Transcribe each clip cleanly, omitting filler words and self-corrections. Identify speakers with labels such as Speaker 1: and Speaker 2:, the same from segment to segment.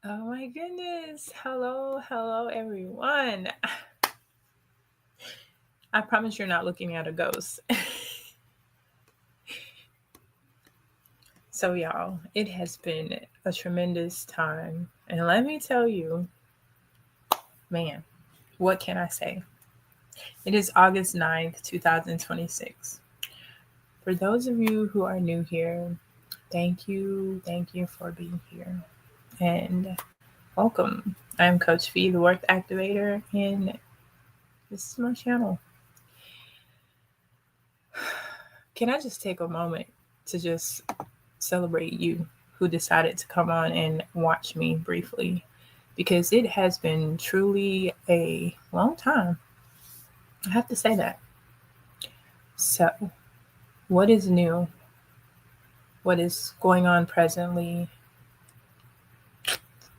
Speaker 1: Oh my goodness. Hello, everyone. I promise you're not looking at a ghost. So, y'all, it has been a tremendous time. And let me tell you, man, what can I say? It is August 9th, 2026. For those of you who are new here, thank you for being here. And welcome. I'm Coach Fee, the Worth Activator, and this is my channel. Can I just take a moment to just celebrate you who decided to come on and watch me briefly? Because it has been truly a long time. I have to say that. So, what is new? What is going on presently?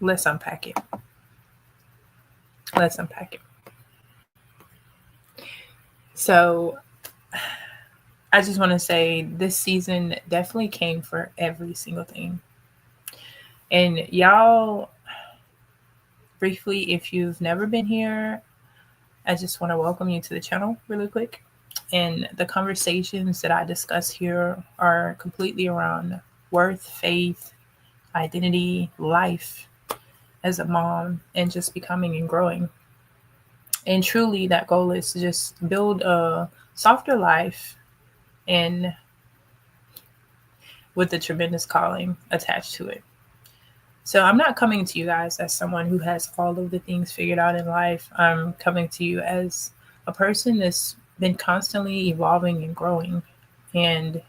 Speaker 1: Let's unpack it. Let's unpack it. So, I just want to say this season definitely came for every single thing. And y'all, briefly, if you've never been here, I just want to welcome you to the channel really quick. And the conversations that I discuss here are completely around worth, faith, identity, life as a mom, and just becoming and growing. And truly, that goal is to just build a softer life and with a tremendous calling attached to it. So I'm not coming to you guys as someone who has all of the things figured out in life. I'm coming to you as a person that's been constantly evolving and growing. And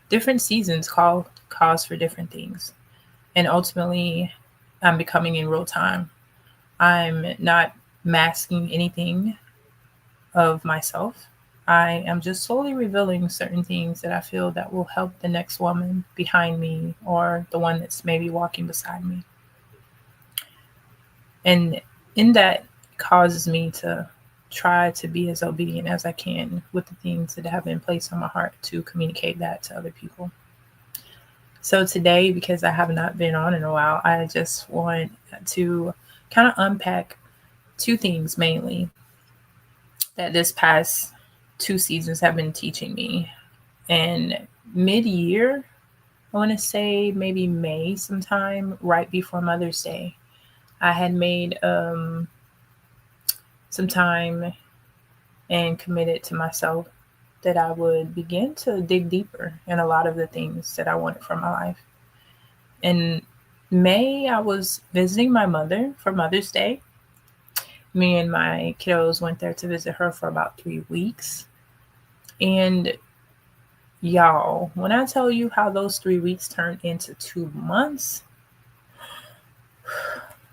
Speaker 1: different seasons cause for different things. And ultimately, I'm becoming in real time. I'm not masking anything of myself. I am just slowly revealing certain things that I feel that will help the next woman behind me or the one that's maybe walking beside me. And in that causes me to try to be as obedient as I can with the things that have been placed on my heart to communicate that to other people. So today, because I have not been on in a while, I just want to kind of unpack two things mainly that this past two seasons have been teaching me. And mid-year, I want to say maybe May sometime, right before Mother's Day, I had made some time and committed to myself that I would begin to dig deeper in a lot of the things that I wanted from my life. In May, I was visiting my mother for Mother's Day. Me and my kiddos went there to visit her for about 3 weeks. And y'all, when I tell you how those 3 weeks turned into 2 months,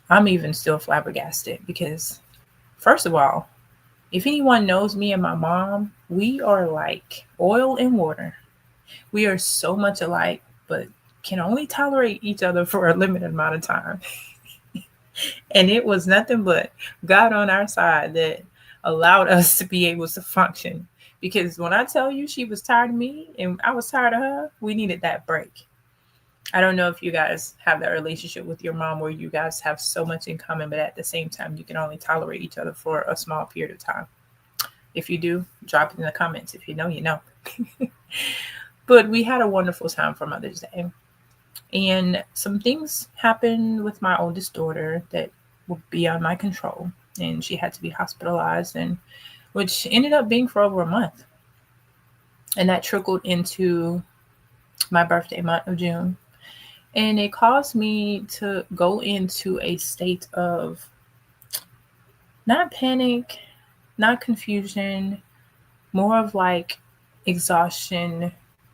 Speaker 1: I'm even still flabbergasted because, first of all, if anyone knows me and my mom, we are like oil and water. We are so much alike, but can only tolerate each other for a limited amount of time. And it was nothing but God on our side that allowed us to be able to function. Because when I tell you she was tired of me and I was tired of her, we needed that break. I don't know if you guys have that relationship with your mom where you guys have so much in common, but at the same time, you can only tolerate each other for a small period of time. If you do, drop it in the comments. If you know, you know. But we had a wonderful time for Mother's Day. And some things happened with my oldest daughter that were beyond my control. And she had to be hospitalized, and which ended up being for over a month. And that trickled into my birthday month of June. And it caused me to go into a state of not panic, not confusion, more of like exhaustion,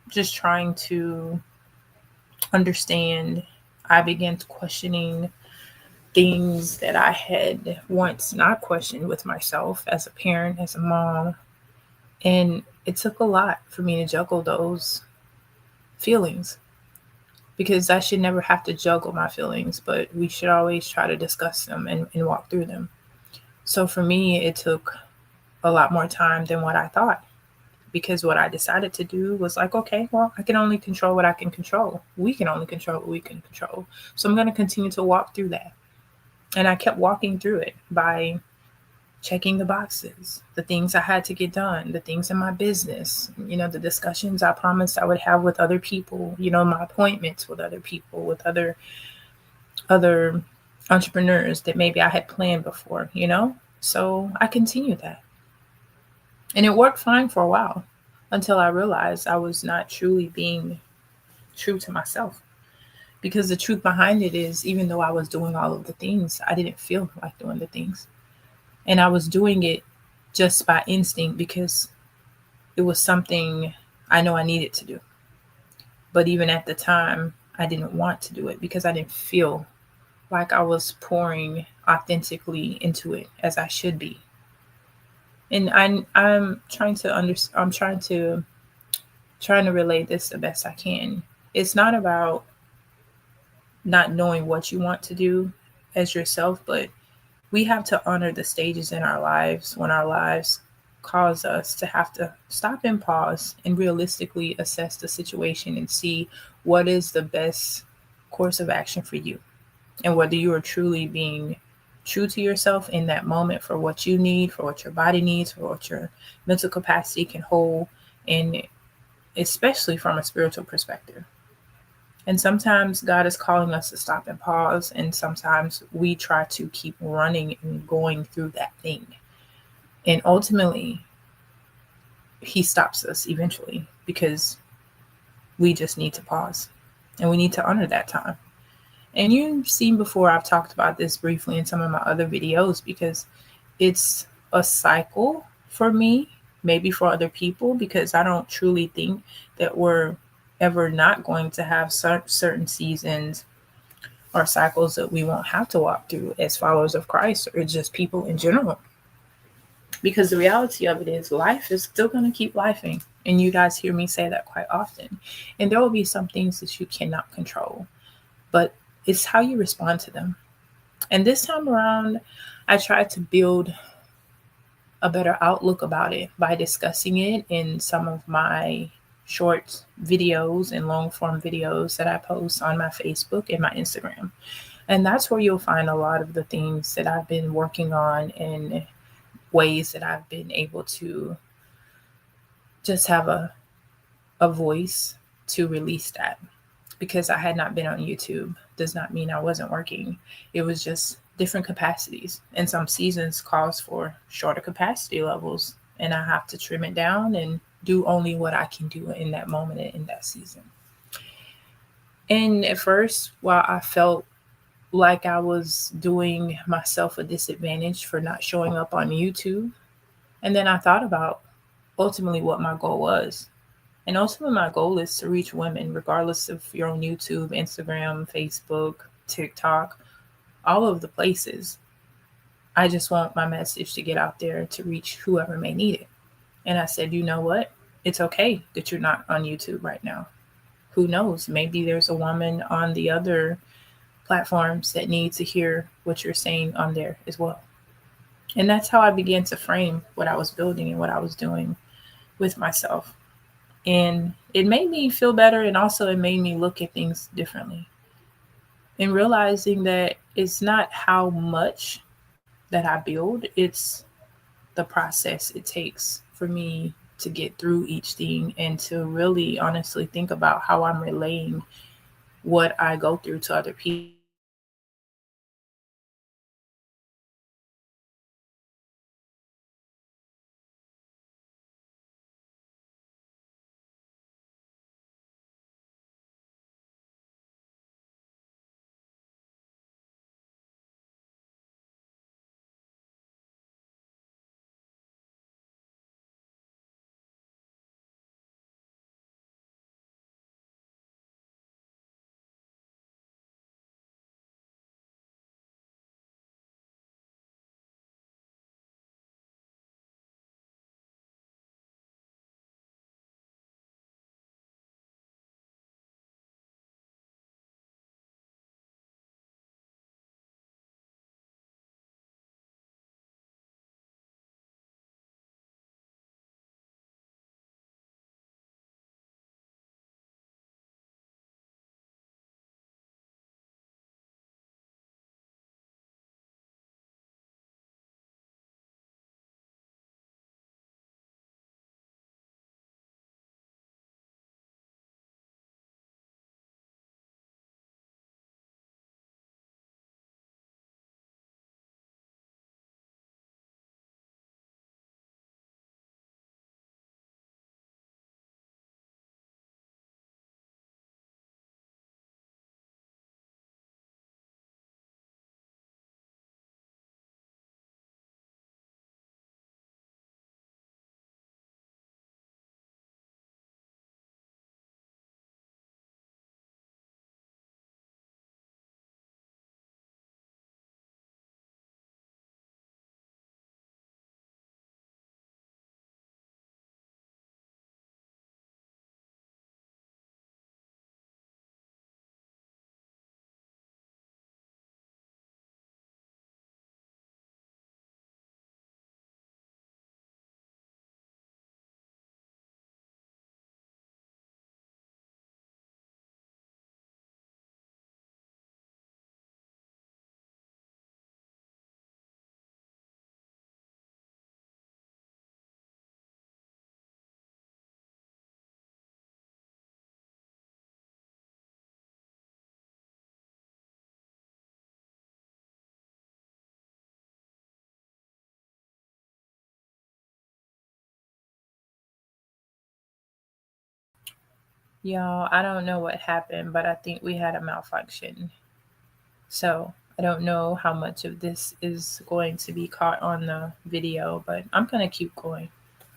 Speaker 1: just trying to understand. I began questioning things that I had once not questioned with myself as a parent, as a mom. And it took a lot for me to juggle those feelings because I should never have to juggle my feelings, but we should always try to discuss them and walk through them. So for me, it took a lot more time than what I thought. because what I decided to do was like, okay, well, I can only control what I can control. We can only control what we can control. So I'm going to continue to walk through that. And I kept walking through it by checking the boxes, the things I had to get done, the things in my business, the discussions I promised I would have with other people, my appointments with other people, with other entrepreneurs that maybe I had planned before. So I continued that. And it worked fine for a while until I realized I was not truly being true to myself. Because the truth behind it is, even though I was doing all of the things, I didn't feel like doing the things. And I was doing it just by instinct because it was something I know I needed to do. But even at the time, I didn't want to do it because I didn't feel like I was pouring authentically into it as I should be. And I'm trying to relate this the best I can. It's not about not knowing what you want to do as yourself, but we have to honor the stages in our lives when our lives cause us to have to stop and pause and realistically assess the situation and see what is the best course of action for you, and whether you are truly being true to yourself in that moment for what you need, for what your body needs, for what your mental capacity can hold, and especially from a spiritual perspective. And sometimes God is calling us to stop and pause, and sometimes we try to keep running and going through that thing. And ultimately, He stops us eventually because we just need to pause and we need to honor that time. And you've seen before, I've talked about this briefly in some of my other videos because it's a cycle for me, maybe for other people, because I don't truly think that we're ever not going to have certain seasons or cycles that we won't have to walk through as followers of Christ or just people in general. Because the reality of it is life is still going to keep lifing. And you guys hear me say that quite often. And there will be some things that you cannot control, but it's how you respond to them. And this time around, I tried to build a better outlook about it by discussing it in some of my short videos and long form videos that I post on my Facebook and my Instagram. And that's where you'll find a lot of the things that I've been working on and ways that I've been able to just have a voice to release that. Because I had not been on YouTube does not mean I wasn't working. It was just different capacities. And some seasons calls for shorter capacity levels. And I have to trim it down and do only what I can do in that moment and in that season. And at first, while I felt like I was doing myself a disadvantage for not showing up on YouTube, and then I thought about ultimately what my goal was. And ultimately, my goal is to reach women, regardless if you're on YouTube, Instagram, Facebook, TikTok, all of the places. I just want my message to get out there to reach whoever may need it. And I said, you know what? It's okay that you're not on YouTube right now. Who knows? Maybe there's a woman on the other platforms that need to hear what you're saying on there as well. And that's how I began to frame what I was building and what I was doing with myself. And it made me feel better. And also, it made me look at things differently. And realizing that it's not how much that I build, it's the process it takes for me to get through each thing and to really honestly think about how I'm relaying what I go through to other people. Because ultimately, it's Y'all, I don't know what happened, but I think we had a malfunction. So I don't know how much of this is going to be caught on the video, but I'm going to keep going.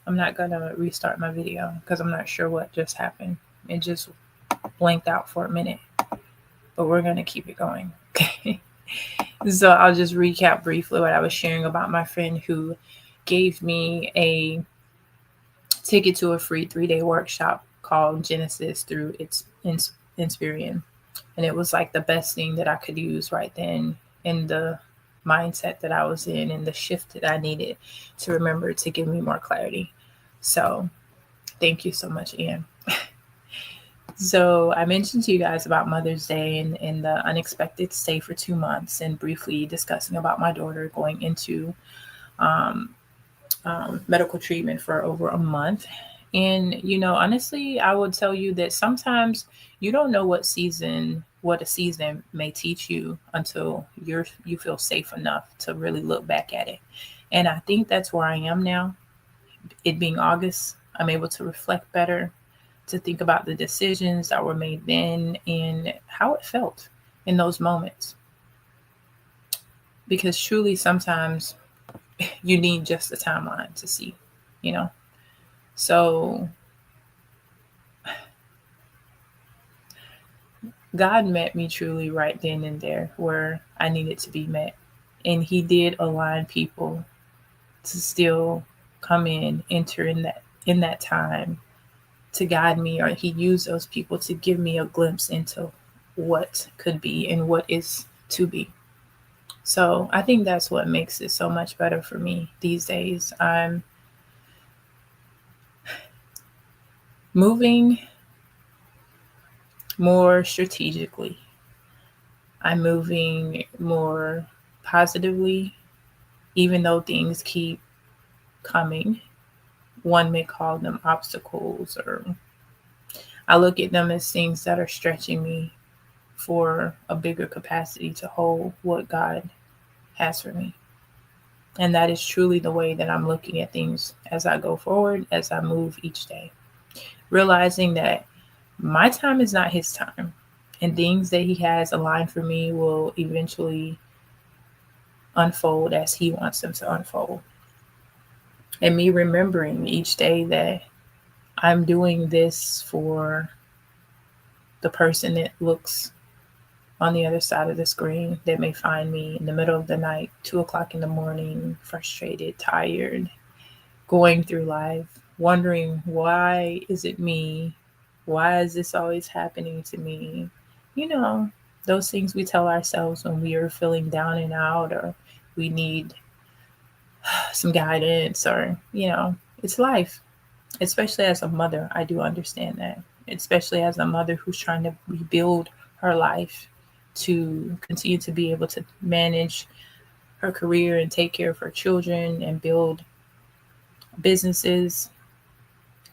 Speaker 1: I'm not going to restart my video because I'm not sure what just happened. It just blanked out for a minute, but we're going to keep it going. Okay. So I'll just recap briefly what I was sharing about my friend who gave me a ticket to a free 3-day workshop called Genesis through its Inspirian. And it was like the best thing that I could use right then in the mindset that I was in and the shift that I needed to remember to give me more clarity. So thank you so much, Ian. So I mentioned to you guys about Mother's Day and the unexpected stay for 2 months, and briefly discussing about my daughter going into um, medical treatment for over a month. And, honestly, I would tell you that sometimes you don't know what a season may teach you until you feel safe enough to really look back at it. And I think that's where I am now. It being August, I'm able to reflect better, to think about the decisions that were made then and how it felt in those moments. Because truly, sometimes you need just a timeline to see, you know? So God met me truly right then and there where I needed to be met. And He did align people to still come enter in that time to guide me, or He used those people to give me a glimpse into what could be and what is to be. So I think that's what makes it so much better for me these days. I'm moving more strategically. I'm moving more positively, even though things keep coming. One may call them obstacles, or I look at them as things that are stretching me for a bigger capacity to hold what God has for me. And that is truly the way that I'm looking at things as I go forward, as I move each day. Realizing that my time is not His time, and things that He has aligned for me will eventually unfold as He wants them to unfold. And me remembering each day that I'm doing this for the person that looks on the other side of the screen, that may find me in the middle of the night, 2 o'clock in the morning, frustrated, tired, going through life, wondering, why is it me? Why is this always happening to me? Those things we tell ourselves when we are feeling down and out, or we need some guidance, or, it's life. Especially as a mother, I do understand that. Especially as a mother who's trying to rebuild her life to continue to be able to manage her career and take care of her children and build businesses,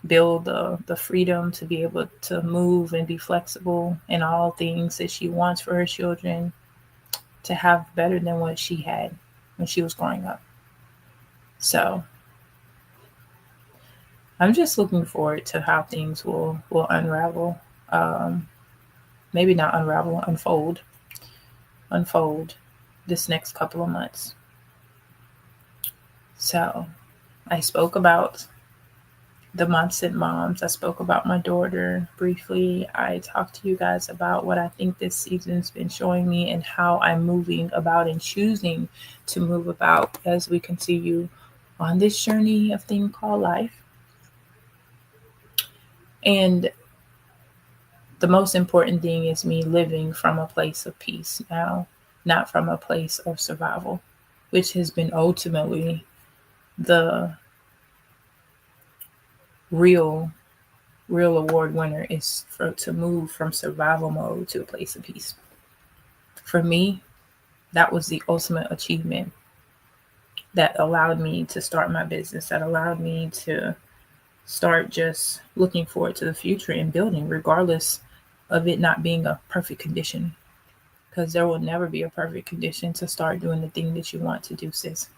Speaker 1: build the freedom to be able to move and be flexible in all things that she wants for her children, to have better than what she had when she was growing up. So I'm just looking forward to how things will unravel. Maybe not unravel, unfold this next couple of months. So I spoke about the mindset moms. I spoke about my daughter briefly. I talked to you guys about what I think this season's been showing me and how I'm moving about and choosing to move about as we continue on this journey of thing called life. And the most important thing is me living from a place of peace now, not from a place of survival, which has been ultimately the real award winner, is to move from survival mode to a place of peace. For me, that was the ultimate achievement that allowed me to start my business, that allowed me to start just looking forward to the future and building, regardless of it not being a perfect condition, because there will never be a perfect condition to start doing the thing that you want to do, sis.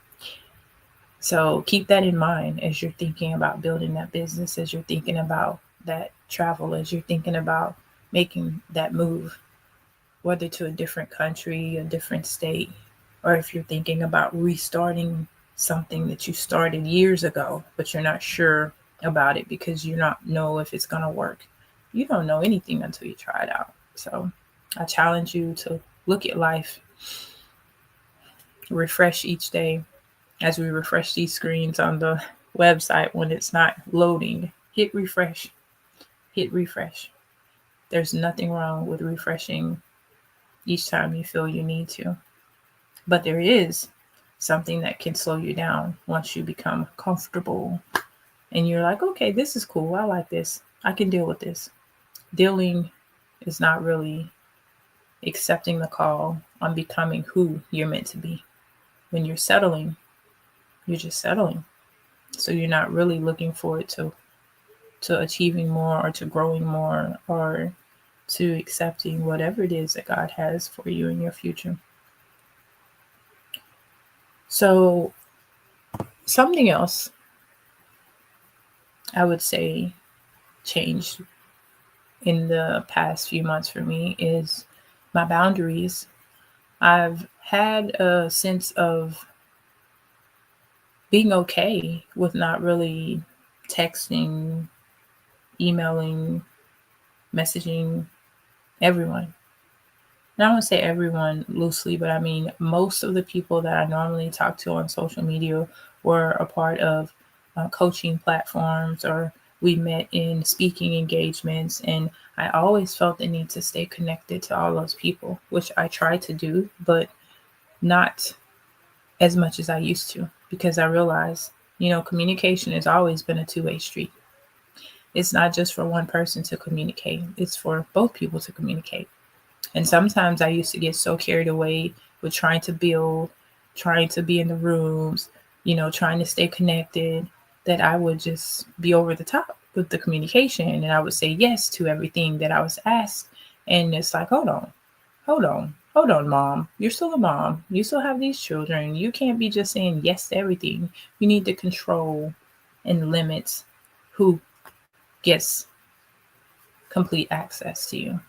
Speaker 1: So keep that in mind as you're thinking about building that business, as you're thinking about that travel, as you're thinking about making that move, whether to a different country, a different state, or if you're thinking about restarting something that you started years ago, but you're not sure about it because you not know if it's going to work. You don't know anything until you try it out. So I challenge you to look at life, refresh each day as we refresh these screens on the website when it's not loading. Hit refresh, hit refresh. There's nothing wrong with refreshing each time you feel you need to. But there is something that can slow you down once you become comfortable and you're like, okay, this is cool. I like this. I can deal with this. Dealing is not really accepting the call on becoming who you're meant to be. When you're settling, you're just settling. So you're not really looking forward to achieving more or to growing more or to accepting whatever it is that God has for you in your future. So something else I would say changed in the past few months for me is my boundaries. I've had a sense of being okay with not really texting, emailing, messaging everyone. And I don't say everyone loosely, but I mean most of the people that I normally talk to on social media were a part of coaching platforms or we met in speaking engagements. And I always felt the need to stay connected to all those people, which I try to do, but not as much as I used to because I realized, communication has always been a two-way street. It's not just for one person to communicate, it's for both people to communicate. And sometimes I used to get so carried away with trying to build, trying to be in the rooms, trying to stay connected, that I would just be over the top with the communication and I would say yes to everything that I was asked. And it's like, hold on, mom. You're still a mom. You still have these children. You can't be just saying yes to everything. You need to control and limit who gets complete access to you.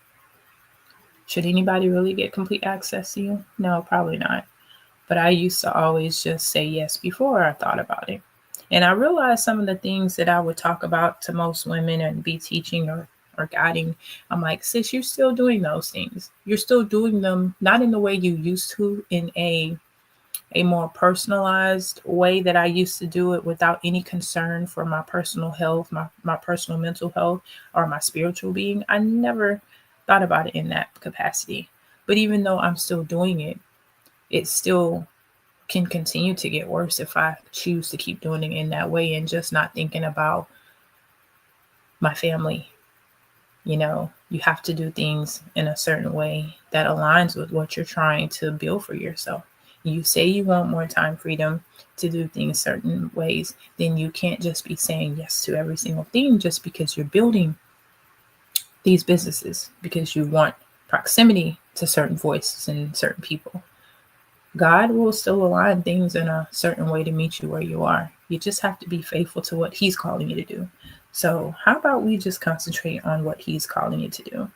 Speaker 1: Should anybody really get complete access to you? No, probably not. But I used to always just say yes before I thought about it. And I realized some of the things that I would talk about to most women and be teaching or guiding. I'm like, sis, you're still doing those things. You're still doing them not in the way you used to, in a more personalized way that I used to do it without any concern for my personal health, my personal mental health, or my spiritual being. I never thought about it in that capacity. But even though I'm still doing it, it still can continue to get worse if I choose to keep doing it in that way and just not thinking about my family. You have to do things in a certain way that aligns with what you're trying to build for yourself. You say you want more time freedom to do things certain ways, then you can't just be saying yes to every single thing just because you're building these businesses, because you want proximity to certain voices and certain people. God will still align things in a certain way to meet you where you are. You just have to be faithful to what He's calling you to do. So, how about we just concentrate on what He's calling you to do?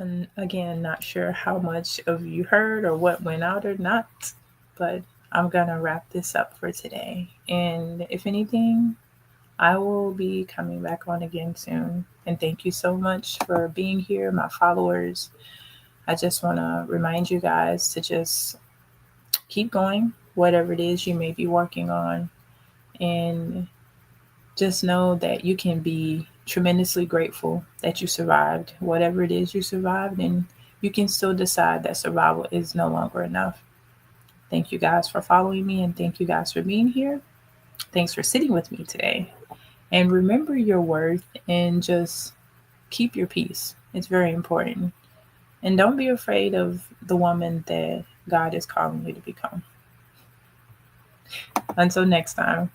Speaker 1: And again, not sure how much of you heard or what went out or not, but I'm going to wrap this up for today. And if anything, I will be coming back on again soon. And thank you so much for being here, my followers. I just want to remind you guys to just keep going, whatever it is you may be working on. And just know that you can be tremendously grateful that you survived, whatever it is you survived, and you can still decide that survival is no longer enough. Thank you guys for following me, and thank you guys for being here. Thanks for sitting with me today. And remember your worth and just keep your peace. It's very important. And don't be afraid of the woman that God is calling you to become. Until next time.